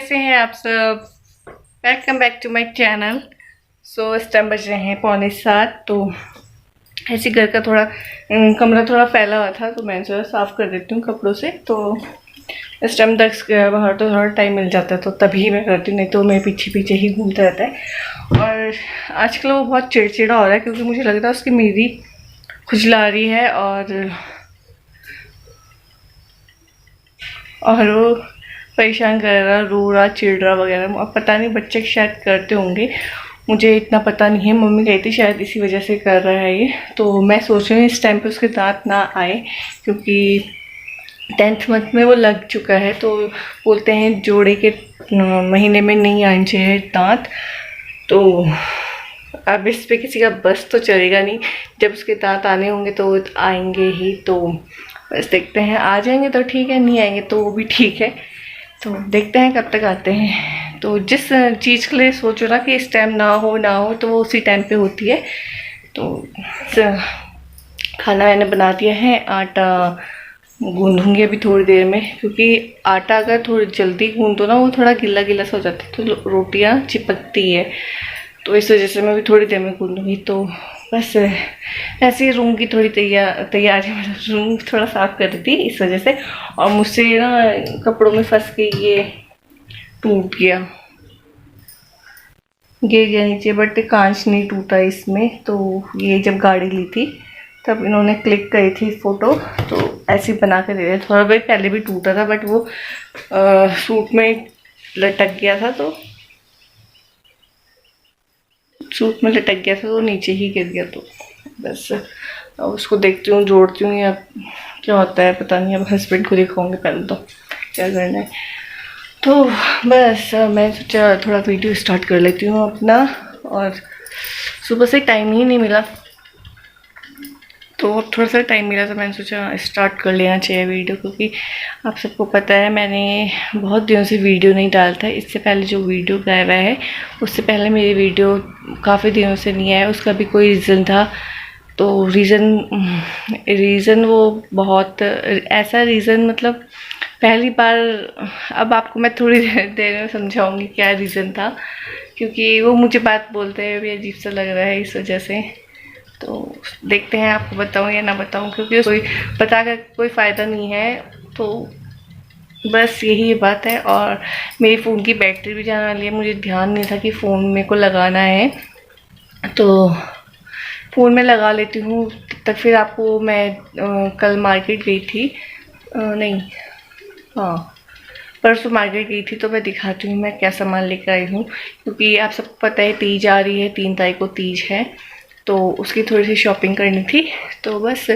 कैसे हैं आप सब। Welcome back to my channel. इस टाइम बज रहे हैं 6:45। तो ऐसे घर का थोड़ा कमरा थोड़ा फैला हुआ था, तो मैं थोड़ा साफ़ कर देती हूँ कपड़ों से। तो इस टाइम तक बाहर तो थोड़ा टाइम मिल जाता है, तो तभी मैं करती हूँ, नहीं तो मैं पीछे पीछे ही घूमता रहता है। और आजकल वो बहुत चिड़चिड़ा हो रहा है, क्योंकि मुझे लग रहा है उसकी मेरी खुजला रही है और वो परेशान कर रहा, रो रहा, चिढ़ रहा वगैरह। अब पता नहीं, बच्चे शायद करते होंगे, मुझे इतना पता नहीं है। मम्मी कहती थी शायद इसी वजह से कर रहा है ये। तो मैं सोच रही हूँ इस टाइम पे उसके दांत ना आए, क्योंकि 10th मंथ में वो लग चुका है। तो बोलते हैं जोड़े के महीने में नहीं आने चाहिए दांत। तो अब इस पे किसी का बस तो चलेगा नहीं, जब उसके दांत आने होंगे तो आएंगे ही। तो बस देखते हैं, आ जाएंगे तो ठीक है, नहीं आएंगे तो वो भी ठीक है। तो देखते हैं कब तक आते हैं। तो जिस चीज़ के लिए सोचो ना कि इस टाइम ना हो तो वो उसी टाइम पे होती है। तो खाना मैंने बना दिया है, आटा गूंदूंगी अभी थोड़ी देर में, क्योंकि आटा अगर थोड़ी जल्दी गूंदो ना वो थोड़ा गिल्ला गिल्ला सा हो जाता है, तो रोटियां चिपकती है। तो इस वजह से मैं अभी थोड़ी देर में गूंदूंगी। तो बस ऐसे ही रूम की थोड़ी तैयारी, मतलब रूम थोड़ा साफ कर दी इस वजह से। और मुझसे ना कपड़ों में फंस के ये टूट गया, गिर गया नीचे, बट कांच नहीं टूटा इसमें। तो ये जब गाड़ी ली थी तब इन्होंने क्लिक करी थी फ़ोटो, तो ऐसे ही बना के दे रहे। थोड़ा बहुत पहले भी टूटा था, बट वो सूट में लटक गया था, तो सूट में लटक गया था तो नीचे ही गिर गया। तो बस अब उसको देखती हूँ, जोड़ती हूँ, या क्या होता है पता नहीं। अब हस्बैंड को दिखाऊंगी पहले तो क्या करना है। तो बस मैं सोचा थोड़ा वीडियो स्टार्ट कर लेती हूँ अपना, और सुबह से टाइम ही नहीं मिला, तो थोड़ा सा टाइम मिला तो मैंने सोचा स्टार्ट कर लेना चाहिए वीडियो। क्योंकि आप सबको पता है मैंने बहुत दिनों से वीडियो नहीं डालता है। इससे पहले जो वीडियो गया हुआ है, उससे पहले मेरी वीडियो काफ़ी दिनों से नहीं आया। उसका भी कोई रीज़न था। तो रीज़न वो बहुत ऐसा रीज़न, मतलब पहली बार। अब आपको मैं थोड़ी देर में समझाऊंगी क्या रीज़न था, क्योंकि वो मुझे बात बोलते हुए भी अजीब सा लग रहा है इस वजह से। तो देखते हैं आपको बताऊं या ना बताऊं, क्योंकि कोई बता कर कोई फ़ायदा नहीं है। तो बस यही बात है। और मेरी फ़ोन की बैटरी भी जाने वाली है, मुझे ध्यान नहीं था कि फ़ोन मेरे को लगाना है। तो फ़ोन में लगा लेती हूँ, तब तक फिर आपको मैं कल मार्केट गई थी, नहीं हाँ परसों मार्केट गई थी, तो मैं दिखाती हूँ मैं क्या सामान लेकर आई हूँ। क्योंकि आप सबको पता है तीज आ रही है, 3 तारीख को तीज है, तो उसकी थोड़ी सी शॉपिंग करनी थी। तो बस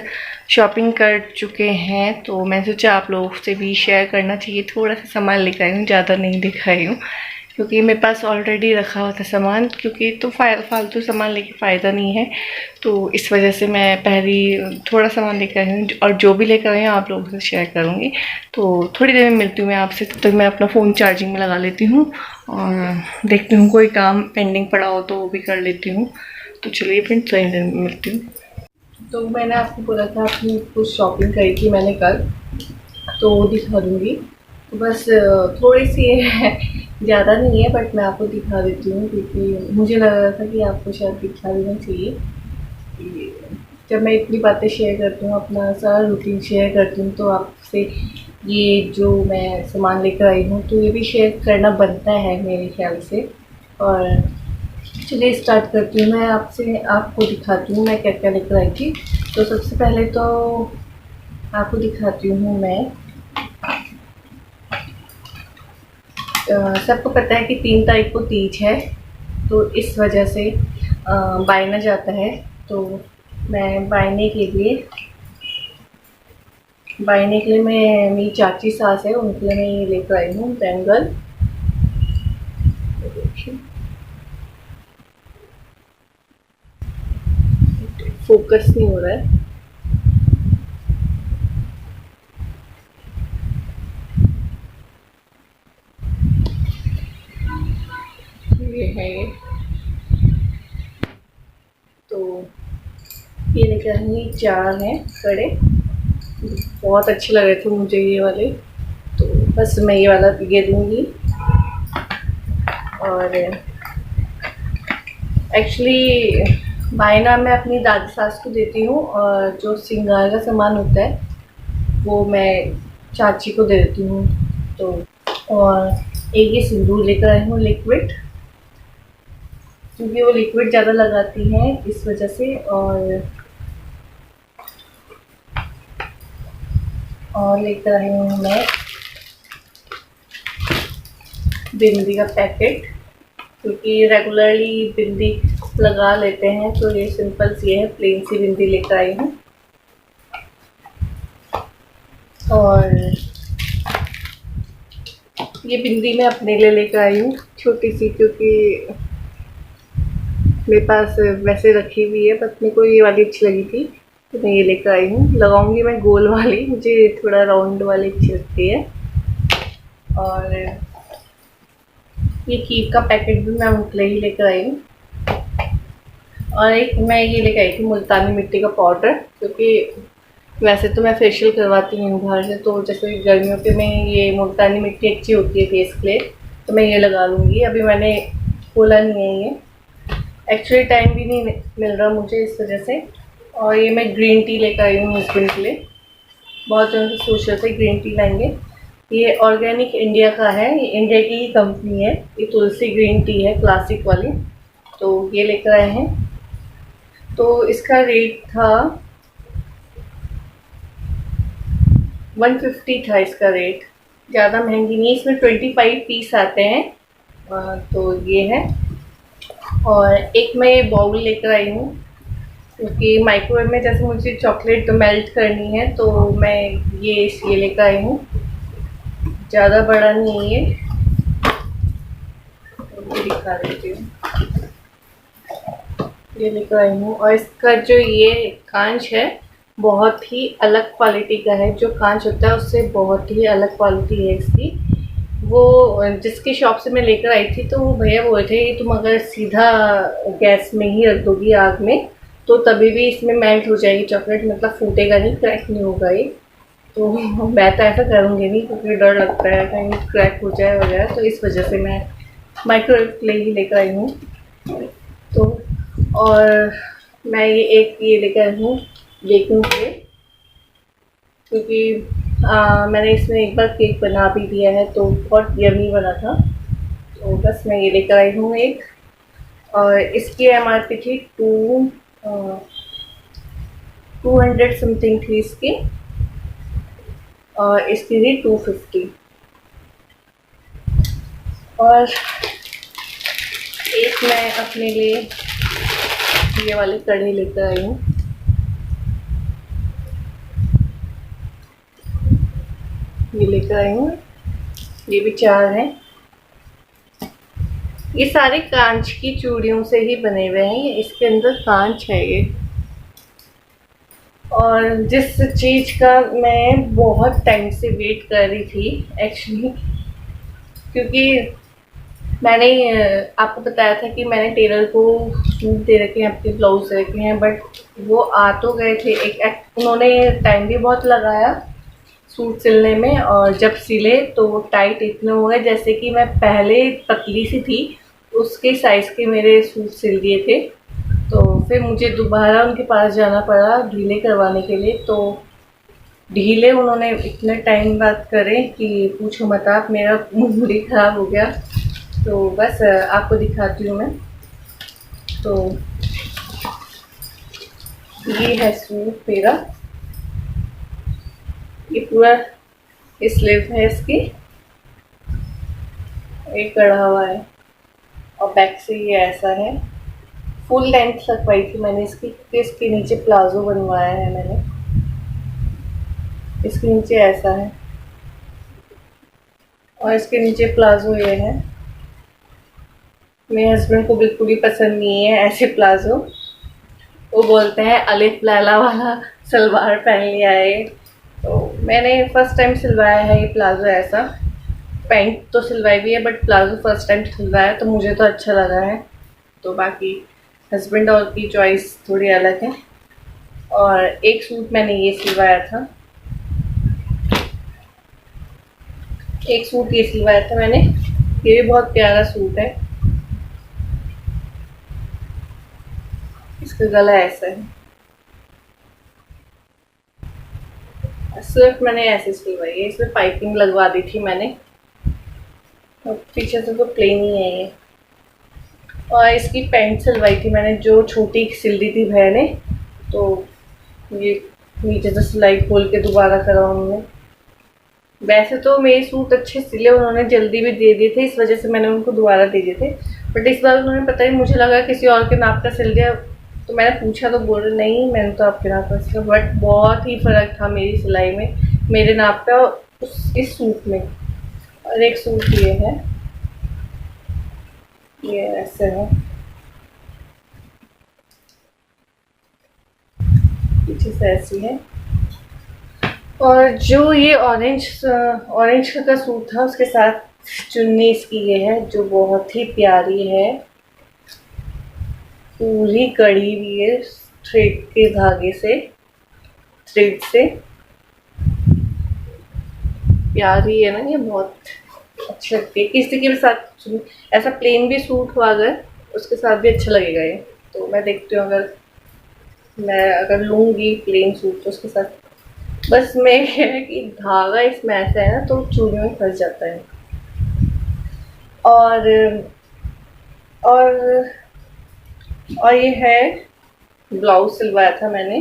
शॉपिंग कर चुके हैं, तो मैं सोचा आप लोगों से भी शेयर करना चाहिए। थोड़ा सा सामान लेकर आई हूँ, ज़्यादा नहीं दिखाई हूँ, क्योंकि मेरे पास ऑलरेडी रखा हुआ था सामान। क्योंकि तो फालतू सामान लेके फ़ायदा नहीं है, तो इस वजह से मैं पहले थोड़ा सामान लेकर आई हूँ, और जो भी लेकर आई हूँ आप लोगों से शेयर करूँगी। तो थोड़ी देर में मिलती हूँ मैं आपसे, तब तक मैं अपना फ़ोन चार्जिंग में लगा लेती हूँ और देखती हूँ कोई काम पेंडिंग पड़ा हो तो वो भी कर लेती हूँ। तो चलिए फिर थोड़ी देर में मिलती हूँ। तो मैंने आपको बोला था अपनी कुछ शॉपिंग करी थी मैंने कल, तो वो दिखा दूँगी। तो बस थोड़ी सी है, ज़्यादा नहीं है, बट मैं आपको दिखा देती हूँ, क्योंकि मुझे लग रहा था कि आपको शायद दिखा देना चाहिए। जब मैं इतनी बातें शेयर करती हूँ, अपना सारा रूटीन शेयर करती हूँ, तो आपसे ये जो मैं सामान लेकर आई हूँ, तो ये भी शेयर करना बनता है मेरे ख्याल से। और चलिए स्टार्ट करती हूँ, मैं आपको दिखाती हूँ मैं क्या क्या लेकर आई थी। तो सबसे पहले तो आपको दिखाती हूँ मैं, सबको पता है कि 3 तारीख को तीज है, तो इस वजह से बायना जाता है। तो मैं बायने के लिए मैं, मेरी चाची सास है, उनके लिए मैं ये लेकर आई हूँ बैंगल। फोकस नहीं हो रहा है। ये है ये, तो ये लेकर आई, 4 हैं कड़े, बहुत अच्छे लग रहे थे मुझे ये वाले। तो बस मैं ये वाला ये लूँगी। और एक्चुअली मायना मैं अपनी दादी सास को देती हूँ और जो श्रृंगार का सामान होता है वो मैं चाची को दे देती हूँ। तो और एक ये सिंदूर लेकर आई हूँ लिक्विड, क्योंकि वो लिक्विड ज़्यादा लगाती हैं इस वजह से। और लेकर आई हूँ मैं बिंदी का पैकेट, क्योंकि रेगुलरली बिंदी लगा लेते हैं तो ये सिंपल सी है, प्लेन सी बिंदी लेकर आई हूँ। और ये बिंदी मैं अपने लिए लेकर आई हूँ छोटी सी, क्योंकि मेरे पास वैसे रखी हुई है, बट मेरे को ये वाली अच्छी लगी थी तो मैं ये लेकर आई हूँ। लगाऊंगी मैं गोल वाली, मुझे थोड़ा राउंड वाली अच्छी लगती है। और ये कीप का पैकेट भी मैं उनके ही लेकर आई हूँ। और एक मैं ये लेकर आई थी मुल्तानी मिट्टी का पाउडर, क्योंकि वैसे तो मैं फेशियल करवाती हूँ बाहर से, तो जैसे गर्मियों के में ये मुल्तानी मिट्टी अच्छी होती है फेस के लिए, तो मैं ये लगा लूँगी। अभी मैंने खोला नहीं है ये, एक्चुअली टाइम भी नहीं मिल रहा मुझे इस वजह से। और ये मैं ग्रीन टी लेकर आई हूँ हस्बैंड के लिए, बहुत जन से सोच रहे थे ग्रीन टी लाएंगे। ये ऑर्गेनिक इंडिया का है, ये इंडिया की ही कंपनी है, ये तुलसी ग्रीन टी है क्लासिक वाली, तो ये लेकर आए हैं। तो इसका रेट था 150 था इसका रेट, ज़्यादा महंगी नहीं, इसमें 25 पीस आते हैं। तो ये है। और एक मैं ये बाउल लेकर आई हूँ, क्योंकि माइक्रोवेव में जैसे मुझे चॉकलेट मेल्ट करनी है तो मैं ये लेकर आई हूँ, ज़्यादा बड़ा नहीं है ये, तो दिखा देती हूँ। ये लेकर आई हूँ और इसका जो ये कांच है बहुत ही अलग क्वालिटी का है, जो कांच होता है उससे बहुत ही अलग क्वालिटी है इसकी। वो जिसकी शॉप से मैं लेकर आई थी तो वो भैया बोले थे तुम अगर सीधा गैस में ही रख दोगी आग में तो तभी भी इसमें मेल्ट हो जाएगी चॉकलेट, मतलब फूटेगा नहीं, क्रैक नहीं होगा ये। तो मैं तो ऐसा करूँगी नहीं, क्योंकि डर लगता है कहीं क्रैक हो जाए वगैरह, तो इस वजह से मैं माइक्रोवेव के लिए ही लेकर आई हूँ। तो और मैं ये लेकर आई हूँ बेकिंग ट्रे, क्योंकि मैंने इसमें एक बार केक बना भी दिया है तो बहुत यम्मी बना था, तो बस मैं ये लेकर आई हूँ एक। और इसकी MRP थी 200 समथिंग थी इसकी, और इसकी थी 250। और एक मैं अपने लिए ये वाली कढ़ी लेकर आई हूँ, ये लेकर आई हूँ, ये भी 4 हैं। ये सारे कांच की चूड़ियों से ही बने हुए हैं, इसके अंदर कांच है ये। और जिस चीज़ का मैं बहुत टाइम से वेट कर रही थी एक्चुअली, क्योंकि मैंने आपको बताया था कि मैंने टेलर को सूट दे रखे हैं, अपने ब्लाउज दे रखे हैं, बट वो आ तो गए थे, उन्होंने टाइम भी बहुत लगाया सूट सिलने में, और जब सिले तो वो टाइट इतने हो गए जैसे कि मैं पहले पतली सी थी उसके साइज़ के मेरे सूट सिल दिए थे। तो फिर मुझे दोबारा उनके पास जाना पड़ा ढीले करवाने के लिए, तो ढीले उन्होंने इतने टाइम बाद करे कि पूछो मत आप, मेरा मूड ही ख़राब हो गया। तो बस आपको दिखाती हूँ मैं। तो ये है सूट मेरा, ये पूरा स्लीव है इसकी, एक कढ़ा हुआ है, और बैक से ये ऐसा है। फुल लेंथ लगवाई थी मैंने इसकी, क्योंकि इसके नीचे प्लाजो बनवाया है मैंने, इसके नीचे ऐसा है और इसके नीचे प्लाजो ये है। मेरे हस्बैंड को बिल्कुल ही पसंद नहीं है ऐसे प्लाजो, वो बोलते हैं अलिफ लैला वाला सलवार पहन लिया है। तो मैंने फर्स्ट टाइम सिलवाया है ये प्लाजो ऐसा, पैंट तो सिलवाई भी है बट प्लाजो फर्स्ट टाइम सिलवाया, तो मुझे तो अच्छा लगा है। तो बाकी हस्बैंड और की चॉइस थोड़ी अलग है। और एक सूट मैंने ये सिलवाया था, एक सूट ये सिलवाया था मैंने, ये भी बहुत प्यारा सूट है, इसका गला ऐसा है। स्लिप मैंने ऐसे सिलवाई है, इसमें पाइपिंग लगवा दी थी मैंने, और पीछे से तो प्लेन ही है ये। और इसकी पैंट सिलवाई थी मैंने, जो छोटी सिल दी थी भैया ने, तो ये नीचे से सिलाई खोल के दोबारा करा उन्होंने। वैसे तो मेरे सूट अच्छे सिले उन्होंने जल्दी भी दे दिए थे, इस वजह से मैंने उनको दोबारा दे दिए थे। बट इस बार उन्होंने पता ही, मुझे लगा किसी और के नाप का सिल दिया, तो मैंने पूछा तो बोल रहे नहीं मैंने तो आपके नाप का सिला। बट बहुत ही फ़र्क था मेरी सिलाई में, मेरे नाप का इस सूट में। और एक सूट ये है, ये ऐसे है, पीछे से ऐसी है। और जो ये ऑरेंज का सूट था, उसके साथ चुन्नी इसकी ये है, जो बहुत ही प्यारी है, पूरी कड़ी हुई है थ्रेड के धागे से, थ्रेड से प्यारी है ना ये, बहुत अच्छी लगती है। किसी के भी साथ ऐसा प्लेन भी सूट हुआ अगर, उसके साथ भी अच्छा लगेगा ये। तो मैं देखती हूँ, अगर लूँगी प्लेन सूट तो उसके साथ, बस मैं ये है कि धागा इसमें ऐसा है ना, तो चूड़ियों में फंस जाता है। और और और ये है, ब्लाउज सिलवाया था मैंने।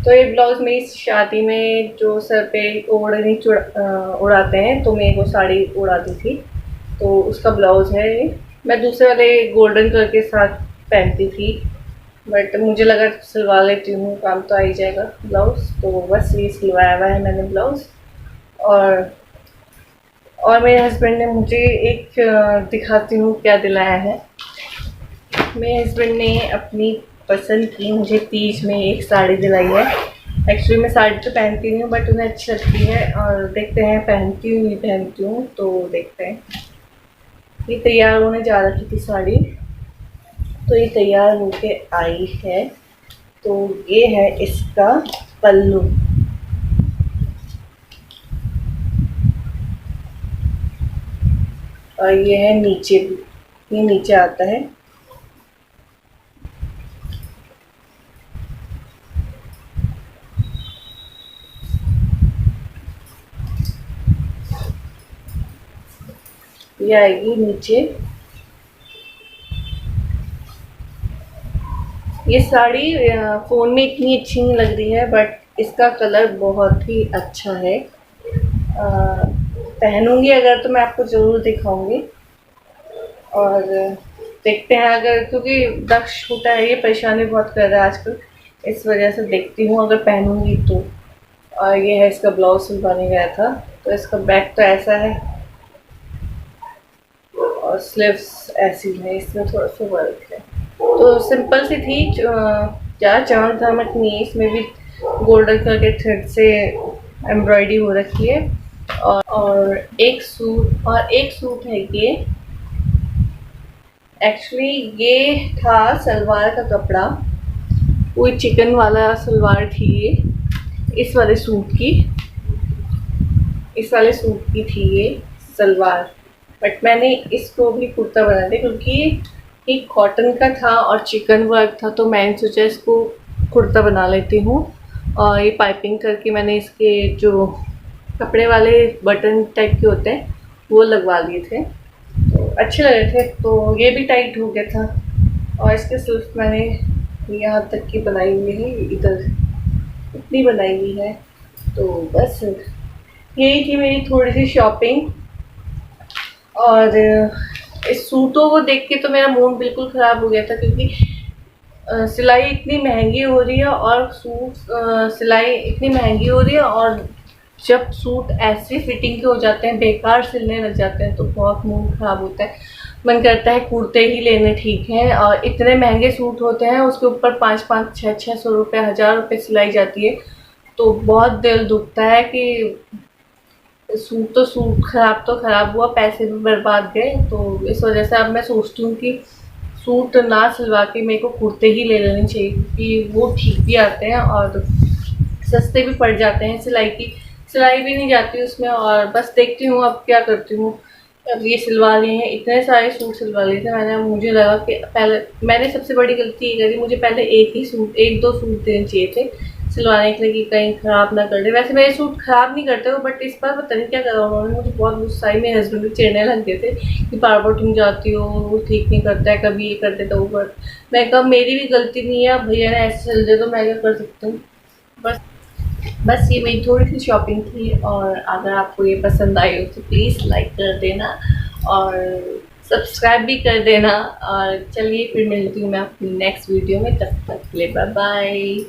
तो ये ब्लाउज मेरी शादी में जो सर पे ओढ़नी उड़ाते हैं, तो मैं वो साड़ी उड़ा दी थी, तो उसका ब्लाउज है ये। मैं दूसरे वाले गोल्डन कलर के साथ पहनती थी, बट मुझे लगा सिलवा लेती हूँ, काम तो आ ही जाएगा ब्लाउज। तो बस ये सिलवाया हुआ है मैंने ब्लाउज। और मेरे हस्बैंड ने मुझे एक दिखाती हूँ क्या दिलाया है। मेरे हस्बैंड ने अपनी पसंद की मुझे तीज में एक साड़ी दिलाई है। एक्चुअली मैं साड़ी तो पहनती नहीं हूँ, बट उन्हें अच्छी लगती है, और देखते हैं पहनती हूँ नहीं पहनती हूँ, तो देखते हैं। ये तैयार होने जा रखी थी साड़ी, तो ये तैयार होके आई है। तो ये है इसका पल्लू, और ये है नीचे भी, ये नीचे आता है। ये आएगी नीचे। ये साड़ी फ़ोन में इतनी अच्छी नहीं लग रही है, बट इसका कलर बहुत ही अच्छा है। पहनूंगी अगर तो मैं आपको ज़रूर दिखाऊंगी। और देखते हैं अगर, क्योंकि दक्ष छोटा है, ये परेशानी बहुत कर रहा है आजकल, इस वजह से देखती हूँ अगर पहनूंगी तो। और ये है इसका ब्लाउज सिलवाने गया था, तो इसका बैक तो ऐसा है, और स्लीव्स ऐसी है, इसमें थोड़ा सा वर्क है। तो सिंपल सी थी, ज़्यादा चमक धमक नहीं है, इसमें भी गोल्डन कलर के थ्रेड से एम्ब्रॉयडरी हो रखी है। और एक सूट है ये। एक्चुअली ये था सलवार का कपड़ा, कोई चिकन वाला सलवार थी ये, इस वाले सूट की थी ये सलवार। बट मैंने इसको भी कुर्ता बना दिया, क्योंकि ये कॉटन का था और चिकन वर्क था, तो मैंने सोचा इसको कुर्ता बना लेती हूँ। और ये पाइपिंग करके मैंने इसके जो कपड़े वाले बटन टाइप के होते हैं वो लगवा लिए थे, तो अच्छे लग रहे थे। तो ये भी टाइट हो गया था, और इसके सिर्फ मैंने यहाँ तक की बनाई हुई है, इधर इतनी बनाई हुई है। तो बस यही थी मेरी थोड़ी सी शॉपिंग। और इस सूटों को देख के तो मेरा मूड बिल्कुल ख़राब हो गया था, क्योंकि सिलाई इतनी महंगी हो रही है, और सिलाई इतनी महंगी हो रही है, और जब सूट ऐसी फिटिंग के हो जाते हैं, बेकार सिलने लग जाते हैं, तो बहुत मूड ख़राब होता है। मन करता है कुर्ते ही लेने ठीक हैं, और इतने महंगे सूट होते हैं, उसके ऊपर 500 600 रुपये 1000 रुपये सिलाई जाती है, तो बहुत दिल दुखता है कि सूट ख़राब तो ख़राब हुआ, पैसे भी बर्बाद गए। तो इस वजह से अब मैं सोचती हूँ कि सूट ना सिलवा के मेरे को कुर्ते ही ले लेने चाहिए, क्योंकि वो ठीक भी आते हैं और सस्ते भी पड़ जाते हैं। सिलाई भी नहीं जाती उसमें। और बस देखती हूँ अब क्या करती हूँ, अब ये सिलवा लिए हैं, इतने सारे सूट सिलवा लिए थे मैंने। मुझे लगा कि पहले मैंने सबसे बड़ी गलती ये करी, मुझे पहले एक दो सूट देने चाहिए थे सिलवाने के लिए कि कहीं ख़राब ना कर दे। वैसे मेरे सूट ख़राब नहीं करते हो, बट इस बार पता नहीं क्या करा उन्होंने, मुझे बहुत गुस्सा आई। मेरे हस्बैंड भी चिढ़ने लग गए थे कि बार बार तुम जाती हो, वो ठीक नहीं करता है, कभी ये कर देता वो कर। मैं कहा मेरी भी गलती नहीं है, भैया ने ऐसे सिल दे तो मैं क्या कर सकती हूँ। बस बस ये मेरी थोड़ी सी शॉपिंग थी, और अगर आपको ये पसंद आई हो तो प्लीज़ लाइक कर देना और सब्सक्राइब भी कर देना। और चलिए फिर मिलती हूँ मैं अपनी नेक्स्ट वीडियो में, तब तक के लिए बाय बाय।